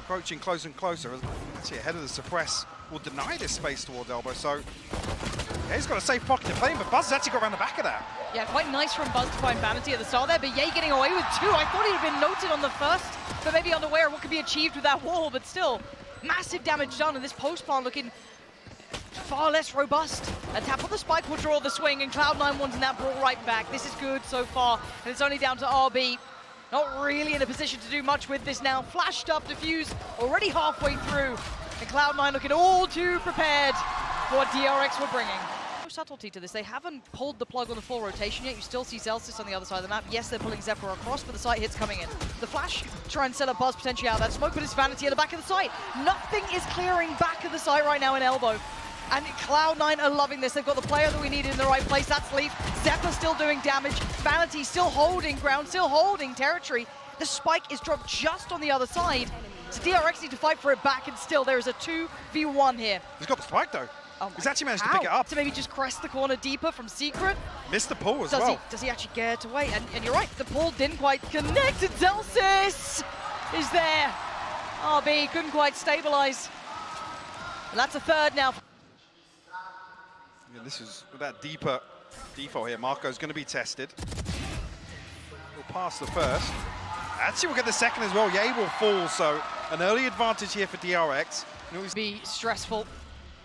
approaching closer and closer. Actually, ahead of the suppress will deny this space towards elbow. So yeah, he's got a safe pocket to play in, but Buzz has actually got around the back of that. Yeah, quite nice from Buzz to find Vanity at the start there, but Ye getting away with 2. I thought he'd have been noted on the first, but maybe unaware of what could be achieved with that wall, but still, massive damage done, and this post plant looking far less robust. A tap on the spike will draw the swing, and Cloud9 wanting that brought right back. This is good so far, and it's only down to RB. Not really in a position to do much with this now. Flashed up, diffuse, already halfway through, and Cloud9 looking all too prepared for what DRX were bringing. No subtlety to this. They haven't pulled the plug on the full rotation yet. You still see Zellsis on the other side of the map. Yes, they're pulling Xeppaa across, but the site hit's coming in. The flash, try and set up Buzz potentially out of that smoke, but it's Vanity at the back of the site. Nothing is clearing back of the site right now in elbow. And Cloud9 are loving this. They've got the player that we needed in the right place. That's Leaf. Xeppaa still doing damage. Vanity still holding ground, still holding territory. The spike is dropped just on the other side. So DRX need to fight for it back, and still there is a 2v1 here. He's got the spike though. Oh, he's actually managed to pick it up. To maybe just crest the corner deeper from Secret. Missed the pull as well. Does he actually get away? And you're right, the pull didn't quite connect, and Zellsis is there. RB couldn't quite stabilize. And that's a third now. Yeah, this is with that deeper default here. MaKo's going to be tested. He'll pass the first. Actually, we'll get the second as well. Ye will fall, so an early advantage here for DRX. Be stressful.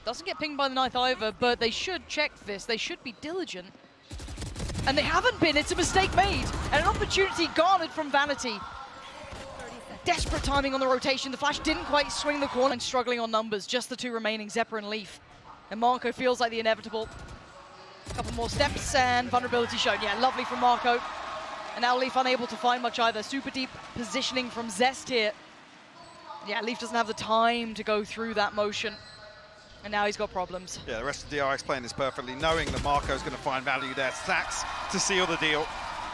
Doesn't get pinged by the knife either, but they should check this. They should be diligent. And they haven't been. It's a mistake made. And an opportunity garnered from Vanity. Desperate timing on the rotation. The flash didn't quite swing the corner. And struggling on numbers. Just the 2 remaining, Xeppaa and Leaf. And MaKo feels like the inevitable. A couple more steps and vulnerability shown. Yeah, lovely from MaKo. And now Leaf unable to find much either. Super deep positioning from Zest here. Yeah, Leaf doesn't have the time to go through that motion. And now he's got problems. Yeah, the rest of DRX playing this perfectly, knowing that MaKo's going to find value there. Stax to seal the deal.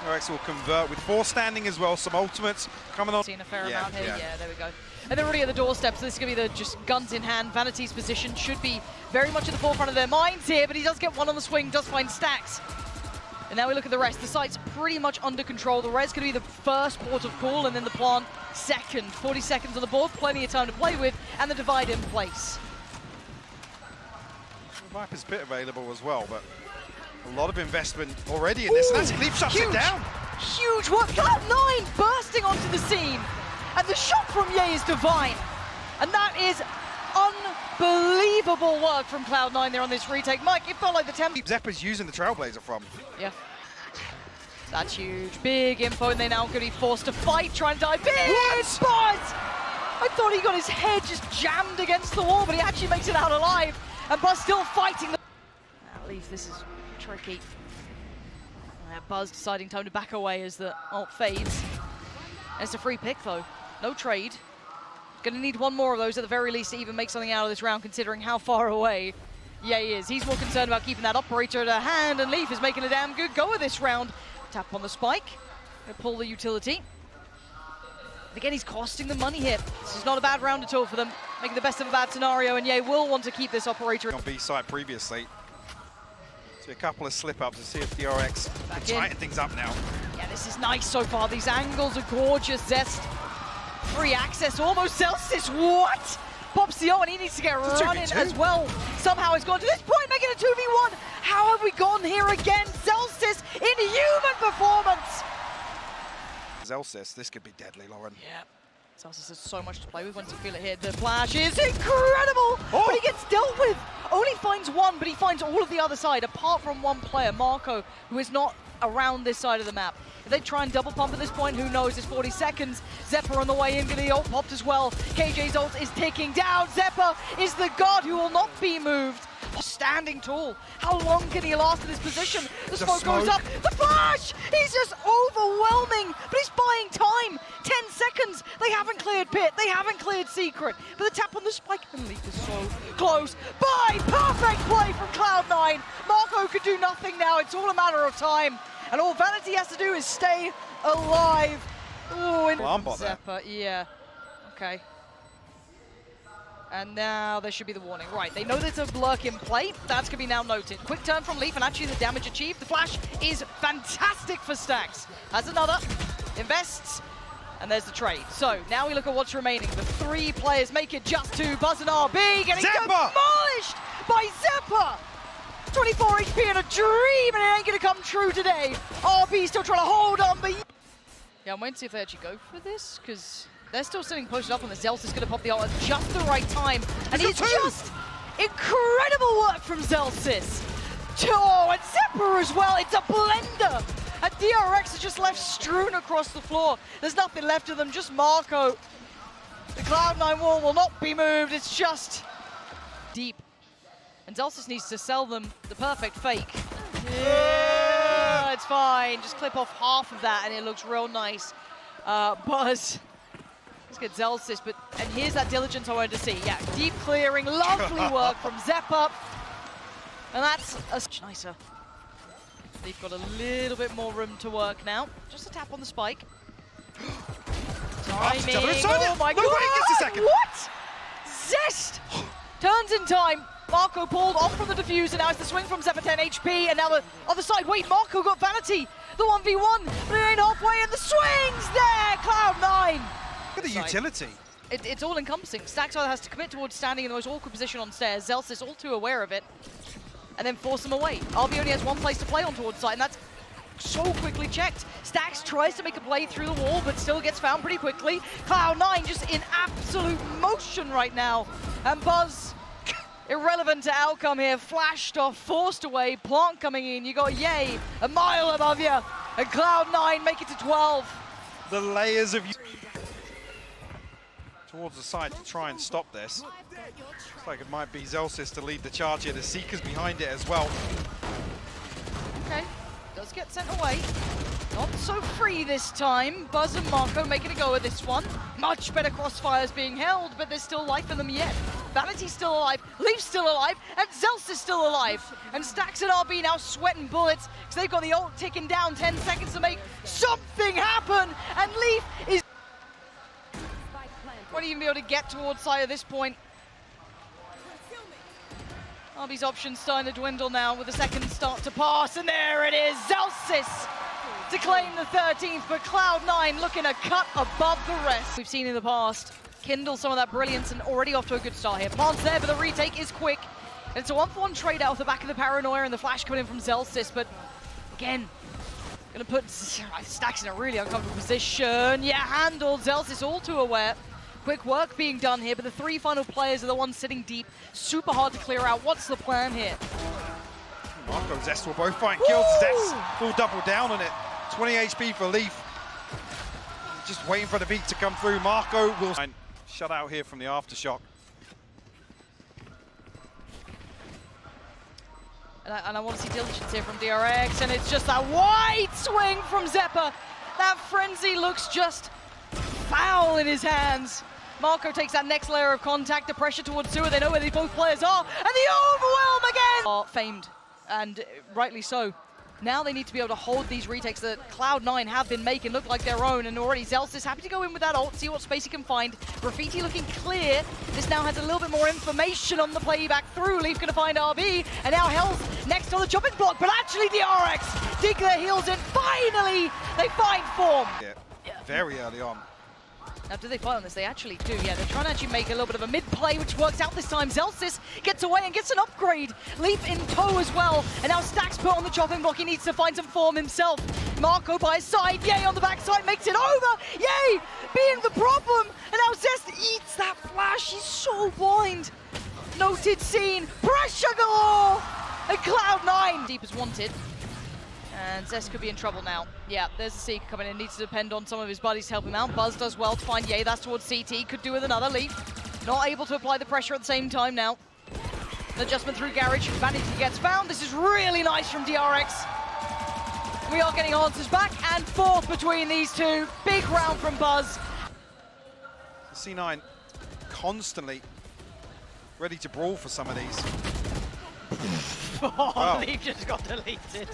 DRX will convert with 4 standing as well. Some ultimates coming on. Seen a fair amount here. Yeah, there we go. And they're already at the doorstep, so this is going to be the just guns in hand. Vanity's position should be very much at the forefront of their minds here, but he does get one on the swing, does find Stax. And now we look at the rest. The site's pretty much under control. The red's going to be the first port of call, and then the plant second. 40 seconds on the board, plenty of time to play with, and the divide in place. The Viper's pit available as well, but a lot of investment already in this. And that's Leaf shuts it down. Huge work. Cloud9 bursting onto the scene. And the shot from Ye is divine. And that is unbelievable work from Cloud9 there on this retake. Mike, it felt like the tempo. Xeppaa's using the Trailblazer from. Yeah. That's huge. Big info, and they're now going to be forced to fight, trying to dive in. Buzz! I thought he got his head just jammed against the wall, but he actually makes it out alive. And Buzz still fighting. At least this is tricky. Buzz deciding time to back away as the ult fades. And it's a free pick though. No trade. Gonna need one more of those at the very least to even make something out of this round, considering how far away Ye is. He's more concerned about keeping that operator at hand, and Leaf is making a damn good go of this round. Tap on the spike. Gonna pull the utility. Again, he's costing them money here. This is not a bad round at all for them. Making the best of a bad scenario, and Ye will want to keep this operator. On B side previously. So a couple of slip-ups to see if DRX can tighten things up now. Yeah, this is nice so far. These angles are gorgeous. Zest, free access, almost Zellsis. What? Pops the O, and he needs to get running as well. Somehow it's gone to this point, making it 2v1. How have we gone here again? Zellsis in human performance. Zellsis, this could be deadly, Lauren. Yeah. Zellsis has so much to play with once you feel it here. The flash is incredible, but he gets dealt with. Only finds one, but he finds all of the other side, apart from one player, MaKo, who is not around this side of the map. If they try and double pump at this point, who knows? It's 40 seconds. Xeppaa on the way in, getting the ult popped as well. KJ's ult is ticking down. Xeppaa is the god who will not be moved. Standing tall. How long can he last in this position? The smoke goes up. The flash! He's just overwhelming, but he's buying time. 10 seconds. They haven't cleared pit. They haven't cleared secret. But the tap on the spike and Leaf is so close. Bye! Perfect play from Cloud9. MaKo could do nothing now. It's all a matter of time. And all Vanity has to do is stay alive. Oh, in Xeppaa. Yeah. Okay. And now there should be the warning. Right, they know there's a lurk in play. That's going to be now noted. Quick turn from Leaf, and actually the damage achieved. The flash is fantastic for Stax. Has another. Invests. And there's the trade. So now we look at what's remaining. The 3 players make it just 2. Buzz and RB getting Xeppaa! demolished by Xeppaa. 24 HP and a dream, and it ain't gonna come true today. RB still trying to hold on, but yeah, I'm waiting to see if they actually go for this, because they're still sitting posted up on the Zellsis is gonna pop the ult at just the right time. And it's just incredible work from Zellsis. Oh, and Xeppaa as well. It's a blender. And DRX is just left strewn across the floor. There's nothing left of them, just MaKo. The Cloud9 wall will not be moved. It's just deep. And Zellsis needs to sell them the perfect fake. Yeah, it's fine. Just clip off half of that and it looks real nice. Buzz. Let's get Zellsis, and here's that diligence I wanted to see. Yeah, deep clearing, lovely work from Xeppaa. And that's much nicer. They've got a little bit more room to work now. Just a tap on the spike. Timing. Oh my god! Wait, just a second. What? Zest turns in time. MaKo pulled off from the diffuser. Now it's the swing from Xeppaa, 10 HP, and now the other side. Wait, MaKo got vanity. The 1v1, but it ain't halfway, and the swings there. Cloud9. Look at the utility. It's all encompassing. Stax either has to commit towards standing in the most awkward position on stairs. Zellsis all too aware of it, and then force them away. RB only has one place to play on towards side, and that's so quickly checked. Stax tries to make a play through the wall, but still gets found pretty quickly. Cloud9 just in absolute motion right now. And Buzz, irrelevant to outcome here, flashed off, forced away, Plant coming in. You got Yay a mile above you, and Cloud9 make it to 12. The layers of towards the side to try and stop this. Looks like it might be Zellsis to lead the charge here. The Seekers behind it as well. Okay, does get sent away. Not so free this time. Buzz and MaKo making a go at this one. Much better crossfires being held, but there's still life in them yet. Vanity's still alive, Leaf's still alive, and Zellsis is still alive. And Stax and RB now sweating bullets, because they've got the ult ticking down, 10 seconds to make something happen. And Leaf is... won't even be able to get towards side at this point. RB's options starting to dwindle now with the seconds start to pass, and there it is, Zellsis to claim the 13th, but Cloud9 looking a cut above the rest. We've seen in the past, kindle some of that brilliance and already off to a good start here. Plant's there, but the retake is quick. And it's a 1-for-1 trade out off the back of the paranoia and the flash coming in from Zellsis, but again, gonna put Stax in a really uncomfortable position. Yeah, handled, Zellsis all too aware. Quick work being done here, but the 3 final players are the ones sitting deep. Super hard to clear out. What's the plan here? MaKo and Zest will both find kills. Zest will double down on it. 20 HP for Leaf. Just waiting for the beat to come through. MaKo will shut out here from the aftershock. And I want to see diligence here from DRX, and it's just that wide swing from Xeppaa. That frenzy looks just foul in his hands. MaKo takes that next layer of contact, the pressure towards Sewer. They know where these both players are, and the overwhelm again! Are famed, and rightly so. Now they need to be able to hold these retakes that Cloud9 have been making look like their own, and already Zellsis happy to go in with that ult, see what space he can find. Graffiti looking clear. This now has a little bit more information on the playback through. Leaf gonna find RB, and now Hell's next on the chopping block, but actually DRX dig their heels in. Finally, they find form. Yeah, very early on. Now, do they fight on this? They actually do, yeah. They're trying to actually make a little bit of a mid-play, which works out this time. Zellsis gets away and gets an upgrade. Leaf in tow as well. And now Stax put on the chopping block. He needs to find some form himself. MaKo by his side. Yay on the backside makes it over. Yay being the problem. And now Zest eats that flash. He's so blind. Noted scene. Pressure galore. And Cloud9. Deep as wanted. And Zest could be in trouble now. Yeah, there's a Seeker coming in. Needs to depend on some of his buddies to help him out. Buzz does well to find Yay. That's towards CT. Could do with another Leaf. Not able to apply the pressure at the same time now. An adjustment through Garage. Vanity gets found. This is really nice from DRX. We are getting answers back and forth between these two. Big round from Buzz. C9 constantly ready to brawl for some of these. Oh, wow. Leaf just got deleted.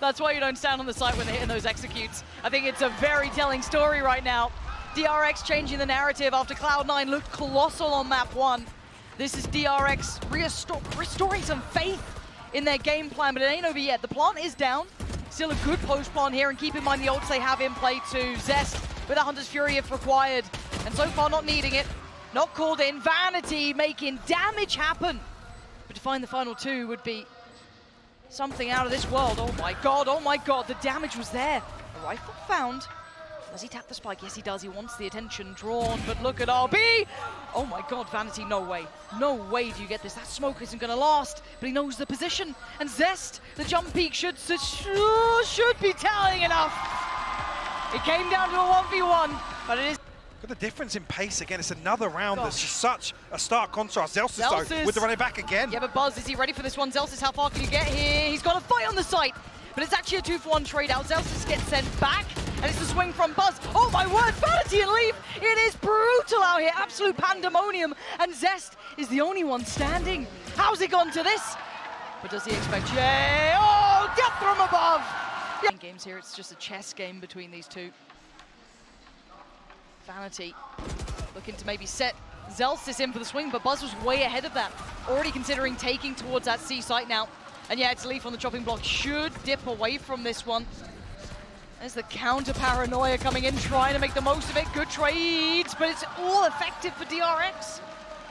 That's why you don't stand on the site when they're hitting those executes. I think it's a very telling story right now. DRX changing the narrative after Cloud9 looked colossal on map 1. This is DRX restoring some faith in their game plan, but it ain't over yet. The plant is down. Still a good post plant here, and keep in mind the ults they have in play too. Zest with a Hunter's Fury if required. And so far not needing it, not called in. Vanity making damage happen. But to find the final two would be something out of this world. Oh my god, the damage was there. A rifle found. Does he tap the spike? Yes, he does. He wants the attention drawn, but look at RB. Oh my god, Vanity, no way. No way do you get this. That smoke isn't going to last, but he knows the position. And Zest, the jump peak should be telling enough. It came down to a 1v1, but it is... Look at the difference in pace again. It's another round. There's just such a stark contrast. Zellsis though, with the running back again. Yeah, but Buzz, is he ready for this one? Zellsis, how far can you get here? He's got a fight on the site, but it's actually a 2-for-1 trade out. Zellsis gets sent back. And it's a swing from Buzz. Oh my word, Vanity and Leaf. It is brutal out here, absolute pandemonium. And Zest is the only one standing. How's he gone to this? But does he expect Jay? Oh, death from above. Yeah. Games here, it's just a chess game between these two. Vanity looking to maybe set Zellsis in for the swing, but Buzz was way ahead of that. Already considering taking towards that C site now. And yeah, it's Leaf on the chopping block. Should dip away from this one. There's the counter paranoia coming in, trying to make the most of it. Good trades, but it's all effective for DRX.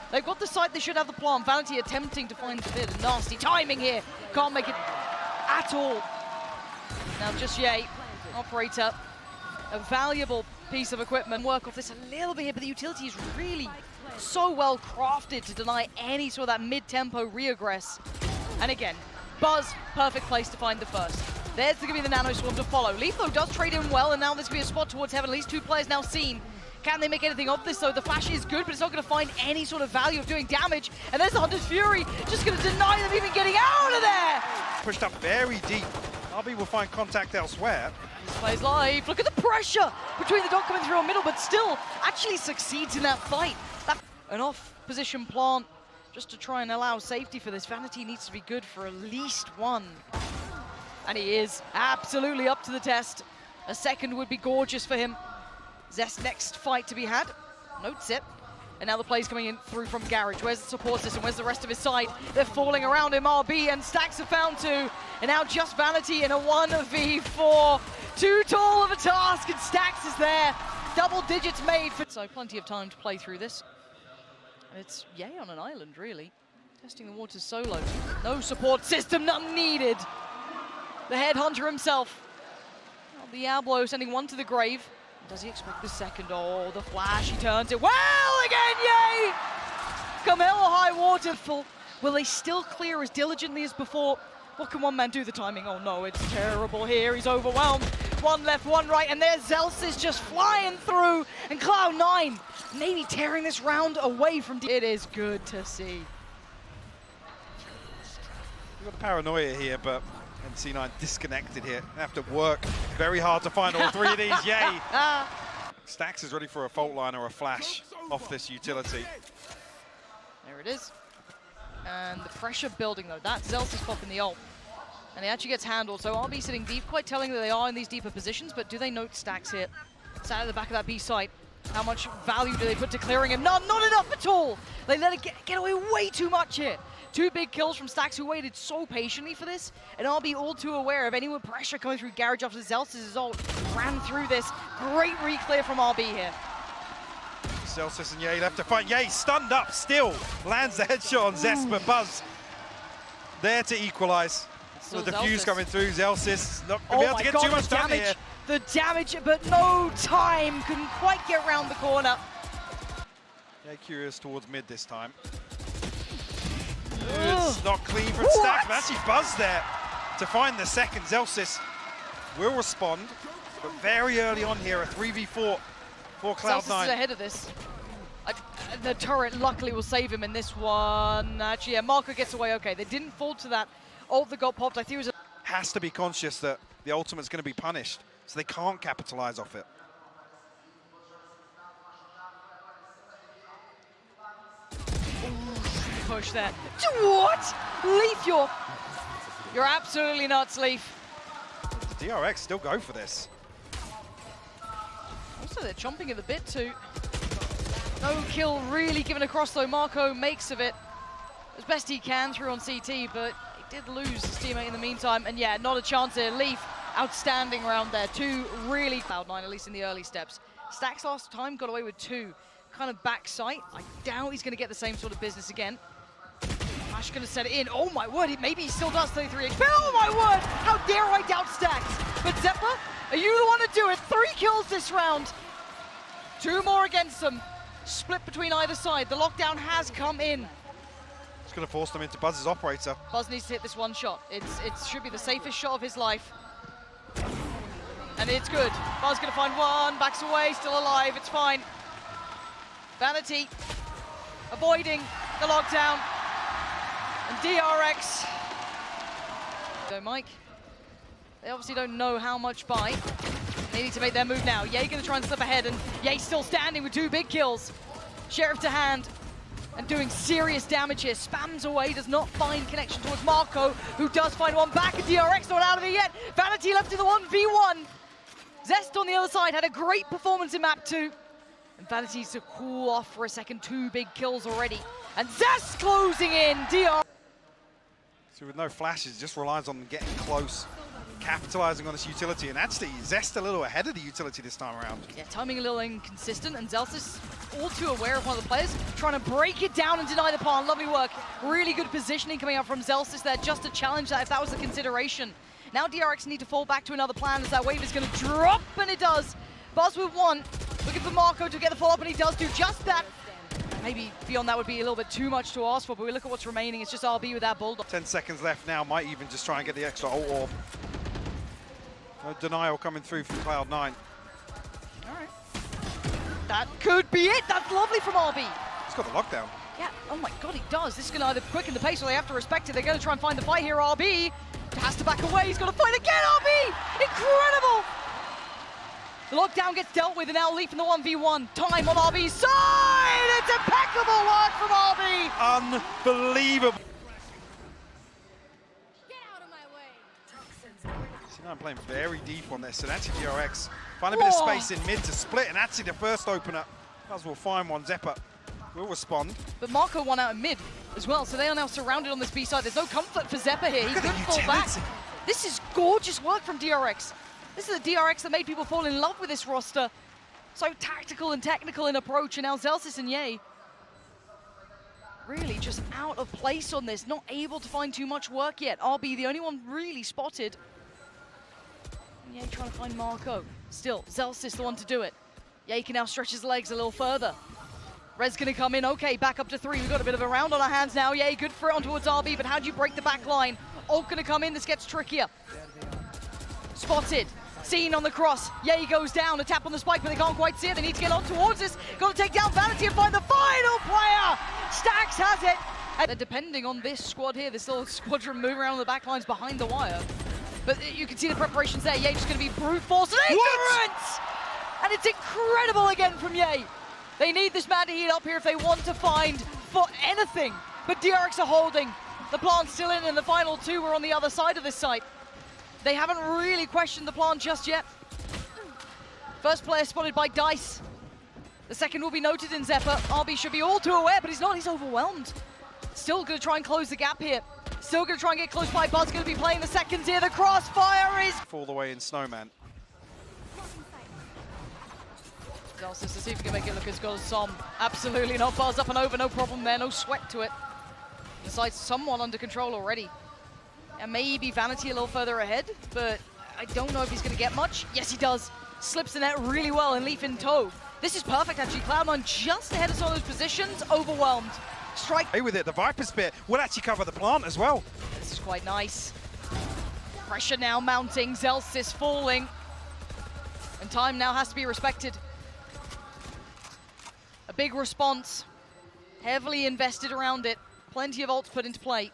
They've got the site, they should have the plant. Vanity attempting to find the bit. Nasty timing here. Can't make it at all. Now just Ye, operator, a valuable piece of equipment. Work off this a little bit here, but the utility is really so well crafted to deny any sort of that mid-tempo re-aggress. And again, Buzz, perfect place to find the first. There's going to be the Nano Swarm to follow. Leaf, though, does trade in well, and now there's going to be a spot towards heaven. At least two players now seen. Can they make anything of this, though? The flash is good, but it's not going to find any sort of value of doing damage. And there's the Hunter's Fury, just going to deny them even getting out of there! Pushed up very deep. RB will find contact elsewhere. This plays live. Look at the pressure between the dot coming through on middle, but still actually succeeds in that fight. An off-position plant, just to try and allow safety for this. Vanity needs to be good for at least one. And he is absolutely up to the test. A second would be gorgeous for him. Zest next fight to be had. Notes it. And now the play's coming in through from Garage. Where's the support system? Where's the rest of his side? They're falling around him. RB and stax have found two. And now just Vanity in a 1v4. Too tall of a task, and stax is there. Double digits made for... So plenty of time to play through this. And it's Ye on an island, really. Testing the waters solo. No support system, none needed. The headhunter himself. Oh, Diablo sending one to the grave. Does he expect the second? Oh, the flash, he turns it. Well, again, Ye! Come hell or high water. Will they still clear as diligently as before? What can one man do? The timing, oh no, it's terrible here. He's overwhelmed. One left, one right, and there's Zellsis just flying through. And Cloud9 maybe tearing this round away from... It is good to see. We've got the paranoia here, but... And C9 disconnected here. They have to work very hard to find all three of these. Yay! stax is ready for a fault line or a flash off this utility. There it is. And the pressure building, though. That's Zellsis popping the ult. And he actually gets handled. So RB sitting deep, quite telling that they are in these deeper positions, but do they note stax here? It's out of the back of that B site. How much value do they put to clearing him? None, not enough at all. They let it get away way too much here. Two big kills from stax, who waited so patiently for this, and RB all too aware of any pressure coming through Garage after Zellsis' ult ran through this. Great re-clear from RB here. Zellsis and Ye left to fight. Ye stunned up still. Lands the headshot on Zest, but Buzz there to equalize. So the defuse coming through. Zellsis not going to be able to get too much damage here. The damage, but no time. Couldn't quite get around the corner. Yeah, curious towards mid this time. It's not clean from stax, but actually Buzz there to find the second. Zellsis will respond, but very early on here, a 3v4 for Cloud9. Zellsis is ahead of this. The turret luckily will save him in this one. Actually, yeah, MaKo gets away okay. They didn't fall to that ult that got popped. I think it was has to be conscious that the ultimate's going to be punished, so they can't capitalize off it. Push there. What? Leaf, you're absolutely nuts, Leaf. The DRX still go for this. Also, they're chomping at the bit too. No kill really given across though. MaKo makes of it as best he can through on CT, but he did lose his teammate in the meantime. And yeah, not a chance here. Leaf, outstanding round there. Two really Cloud9, at least in the early steps. Stax last time got away with 2. Kind of back sight. I doubt he's going to get the same sort of business again. Flash going to set it in. Oh my word, maybe he still does 33 HP. Oh my word, how dare I doubt Stax. But Xeppaa, are you the one to do it? 3 kills this round. 2 more against them. Split between either side. The lockdown has come in. It's going to force them into Buzz's operator. Buzz needs to hit this one shot. It should be the safest shot of his life. And it's good. Buzz going to find one, backs away, still alive, it's fine. Vanity avoiding the lockdown. And DRX. So Mike, they obviously don't know how much by. They need to make their move now. Ye going to try and slip ahead, and Ye still standing with 2 big kills. Sheriff to hand. And doing serious damage here. Spams away, does not find connection towards MaKo, who does find one back, and DRX not out of it yet. Vanity left in the 1v1. Zest on the other side had a great performance in map 2. And Vanity needs to cool off for a second. 2 big kills already. And Zest closing in. DR. So with no flashes, just relies on getting close, capitalizing on this utility. And actually, Zest a little ahead of the utility this time around. Yeah, timing a little inconsistent, and Zellsis all too aware of one of the players, trying to break it down and deny the pawn. Lovely work. Really good positioning coming out from Zellsis there, just to challenge that if that was the consideration. Now DRX need to fall back to another plan as that wave is going to drop, and it does. Buzz with 1, looking for MaKo to get the follow-up, and he does do just that. Maybe beyond that would be a little bit too much to ask for, but we look at what's remaining. It's just RB with that Bulldog. 10 seconds left now, might even just try and get the extra ult orb. No denial coming through from Cloud9. All right. That could be it. That's lovely from RB. He's got the lockdown. Yeah, oh my god, he does. This is going to either quicken the pace or they have to respect it. They're going to try and find the fight here, RB. Has to back away. He's got to fight again, RB. Incredible. The lockdown gets dealt with, and now Leaf in the 1v1. Time on RB's side. It's impeccable work from RB. Unbelievable. Get out of my way. See, now I'm playing very deep on this, and actually DRX find a bit of space in mid to split, and actually the first opener. Buzz will find one. Xeppaa will respond. But MaKo won out in mid as well, so they are now surrounded on this B side. There's no comfort for Xeppaa here. He couldn't fall back. This is gorgeous work from DRX. This is the DRX that made people fall in love with this roster. So tactical and technical in approach, and now Zellsis and Ye really just out of place on this, not able to find too much work yet. RB, the only one really spotted. And Ye trying to find MaKo. Still, Zellsis the one to do it. Ye can now stretch his legs a little further. Red's gonna come in, okay, back up to 3. We've got a bit of a round on our hands now. Ye, good for it on towards RB, but how do you break the back line? Ult gonna come in, this gets trickier. Spotted. Seen on the cross. Ye goes down, a tap on the spike, but they can't quite see it. They need to get on towards this. Got to take down Vanity and find the final player. Stax has it. And they're depending on this squad here, this little squadron moving around the back lines behind the wire. But you can see the preparations there. Ye just going to be brute force and ignorance! And it's incredible again from Ye. They need this man to heat up here if they want to find for anything. But DRX are holding. The plant's still in, and the final 2 were on the other side of this site. They haven't really questioned the plant just yet. First player spotted by Dice. The second will be noted in Xeppaa. RB should be all too aware, but he's not. He's overwhelmed. Still going to try and close the gap here. Still going to try and get close by. Buzz going to be playing the seconds here. The crossfire is... Fall the way in Snowman. Zellsis to see if he can make it look as good as Som. Absolutely not. Buzz up and over, no problem there. No sweat to it. Decides someone under control already. And maybe Vanity a little further ahead, but I don't know if he's going to get much. Yes, he does. Slips the net really well, and Leaf in tow. This is perfect, actually. Cloud9 just ahead of some of those positions, overwhelmed. Strike. Hey, with it, the Viper Spear will actually cover the plant as well. This is quite nice. Pressure now mounting, Zellsis falling. And time now has to be respected. A big response, heavily invested around it. Plenty of ults put into play.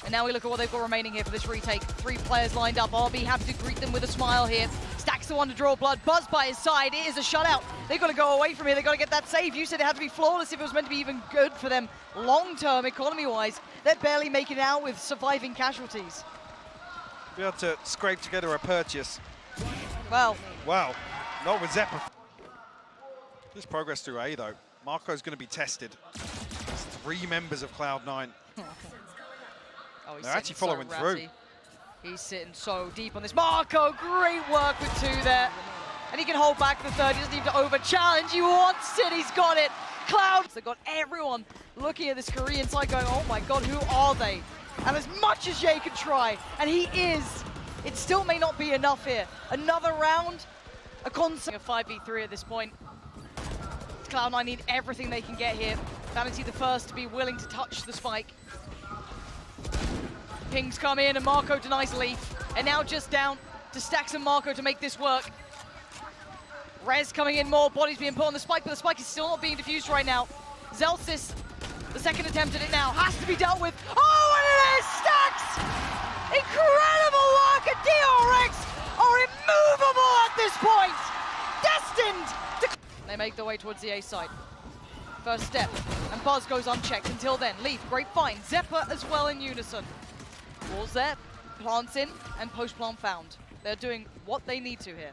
And now we look at what they've got remaining here for this retake. 3 players lined up. RB happy to greet them with a smile here. Stax the one to draw blood. Buzz by his side. It is a shutout. They've got to go away from here. They've got to get that save. You said it had to be flawless if it was meant to be even good for them long-term, economy-wise. They're barely making it out with surviving casualties. Be able to scrape together a purchase. Well. Wow, not with Xeppaa. Just progress through A, though. MaKo's going to be tested. There's 3 members of Cloud9. Oh, he's They're actually following through. He's sitting so deep on this. MaKo, great work with 2 there. And he can hold back the third. He doesn't need to over-challenge. He wants it. He's got it. Cloud. They got everyone looking at this Korean side going, oh my god, who are they? And as much as Ye can try, and he is, it still may not be enough here. Another round, a constant. A 5v3 at this point. Cloud9 need everything they can get here. Vanity the first to be willing to touch the spike. Pings come in and MaKo denies Leaf. And now just down to Stax and MaKo to make this work. Rez coming in more, bodies being put on the spike, but the spike is still not being diffused right now. Zellsis, the second attempt at it now, has to be dealt with. Oh, and it is Stax! Incredible work, and DRX are immovable at this point! Destined to... They make their way towards the A side. First step, and Buzz goes unchecked until then. Leaf, great find. Xeppaa as well in unison. Walls there, plants in, and post-plant found. They're doing what they need to here.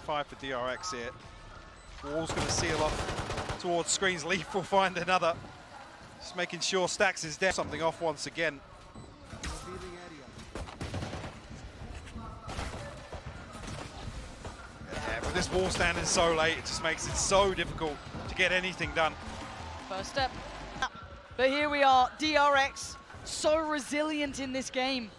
5 for DRX here. Wall's going to seal off towards screens. Leaf will find another. Just making sure Stax is dead. Something off once again. Yeah, but this wall standing so late, it just makes it so difficult to get anything done. First step. But here we are, DRX, so resilient in this game.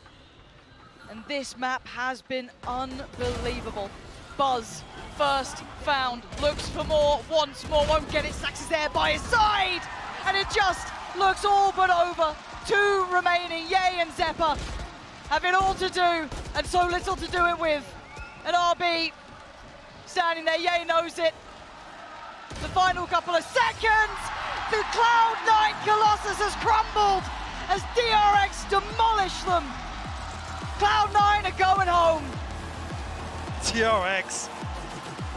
And this map has been unbelievable. Buzz, first found, looks for more, once more, won't get it. Stax is there by his side, and it just looks all but over. 2 remaining, Ye and Xeppaa have it all to do, and so little to do it with. And RB standing there, Ye knows it. The final couple of seconds, the Cloud9 Colossus has crumbled as DRX demolish them. Cloud9 are going home. DRX